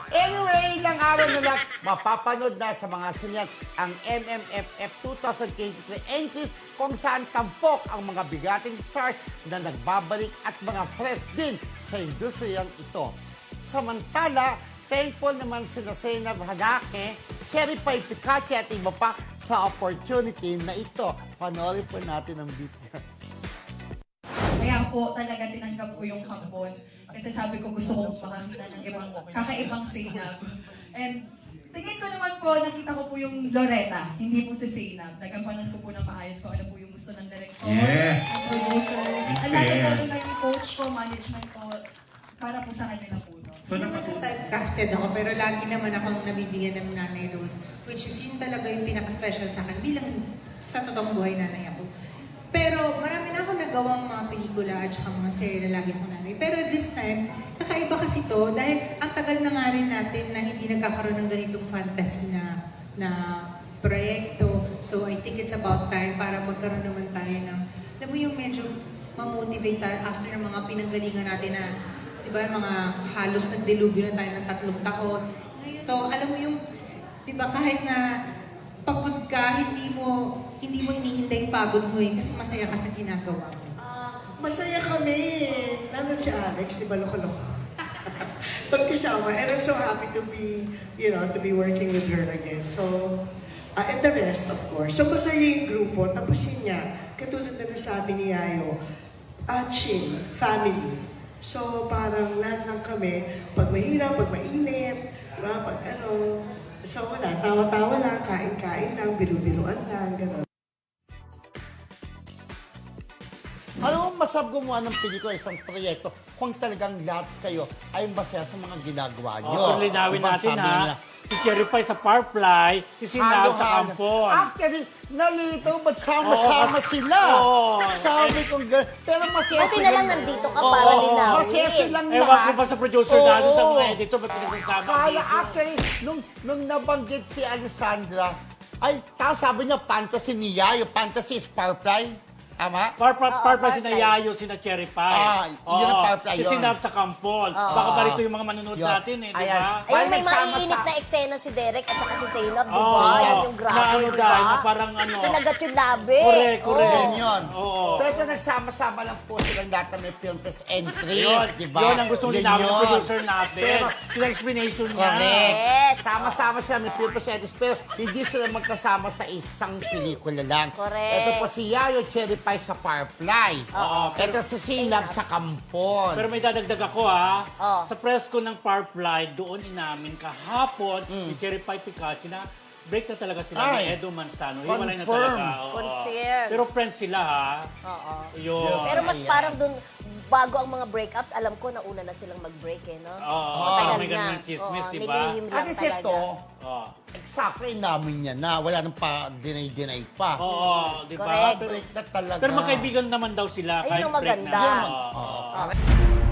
Anyway, ilang araw na lang, mapapanood na sa mga sinyan ang MMFF 2023 entries kung saan tampok ang mga bigating stars na nagbabalik at mga fresh din sa industriyang ito. Samantala, thankful naman sila Zainab Hanake, Cherry Pie Picache at iba pa sa opportunity na ito. Panoorin po natin ang video. Kaya po talaga tinanggap ko yung hapon. Kasi sabi ko gusto kong makakita ng kakaibang Zainab. And tingin ko naman po, nakita ko po yung Loretta, hindi po si Zainab. Nagampanan ko po ng maayos ko ano po yung gusto ng director, ng producer. Ang lalo po rin naging coach ko, management ko, para po sa kanila po. So, naman sa typecasted ako, pero lagi naman akong nabibigyan ng nanay roles, which is yun talaga yung pinaka-special sa akin bilang sa totoong buhay nanay ako. Pero marami na akong nagawang mga pelikula at saka mga serye na lagi akong nanay. Pero this time, kakaiba kasi to dahil ang tagal na nga rin natin na hindi nagkakaroon ng ganitong fantasy na proyekto. So I think it's about time para magkaroon naman tayo ng, alam mo yung medyo mamotivate tayo after ng mga pinanggalingan natin na, di ba, mga halos nagdelubyo na tayo ng 3 taon. So alam mo yung, di ba, kahit na pagod ka, hindi mo hinihintay yung pagod mo kasi masaya ka sa ginagawa mo. Masaya kami. Nandun si Alex, di ba, loko-loko? Pagkasama. And I'm so happy to be, to be working with her again. So, and the rest, of course. So, masaya yung grupo. Tapos yun niya, katulad na nasabi ni Yayo, chill, family. So, parang lahat lang kami, pag mahirap, pag mainit, diba, pag so wala, tawa-tawa lang, kain-kain lang, biru-biruan lang, gano'n. Alam mo, masarap gumawa ng pelikula, isang proyekto, kung talagang lahat kayo ay masaya sa mga ginagawa nyo. Kung linawin Diba, natin sabi ha, nila, si Cherry Pie sa Firefly, si Sinab sa Kampon. Actually, nalito, ba't sama-sama sila? Oo. Sabi kong gano'n. Pero masaya Buti sila. na lang nandito ka para linawin. Masaya silang Ewan lahat. ko ba sa producer natin, sa mga Oo. editor, ba't pinasasama Kaya dito? actually, nung nabanggit si Alessandra, ay, sabi niya, fantasy ni Yayo, fantasy is Firefly. Tama? Firefly, sina Yayo, sina Cherry Pie. Yun ang Firefly, Si yun. Sinab sa Kampon. Baka ba rito yung mga manonood Yun. natin di Ayan. ba? Ayun, may Nagsama maiinit sa- na eksena si Derek at saka si Zainab, di Oo. ba? Yan yung Na grabe, ano di dahil, ba? na parang ano. Kinagat yung labi. Correct. Yan yun. Oo. So ito, nagsama-sama lang po silang lahat na may film fest entries, Yun, di ba? yun ang gustong Yun linawin ng yun. producer natin. Pero, Yung explanation niya. correct. Yes. Sama-sama sila may film fest entries, pero hindi sila magkasama sa isang pelikula lang. Correct. Ito po si Yayo Cherry Pie sa Firefly. Oo. Ito si Sinab sa Kampon. Pero may dadagdag ako ha. Oh. Sa press ko ng Firefly, doon inamin kahapon ni Cherry Pie Picache na break na talaga sila Ay. ni Edo Manzano. Hiwalay na Confirm. talaga. Oo. Confirm. Pero friends sila ha. Oo. Yun. Pero mas Ayan. parang dun, bago ang mga breakups, alam ko, nauna na silang mag-break no? Oo. Matagal May na. ganun ng chismis, Oo, di ba? nilihim lang At kasi talaga. ito, Oo. exactly namin niya na wala nang pa-deny pa. Oo, di ba? Correct. Pero, Break na talaga. pero magkaibigan naman daw sila Ayun kahit ang break maganda. na. Yun. Oo. Oo.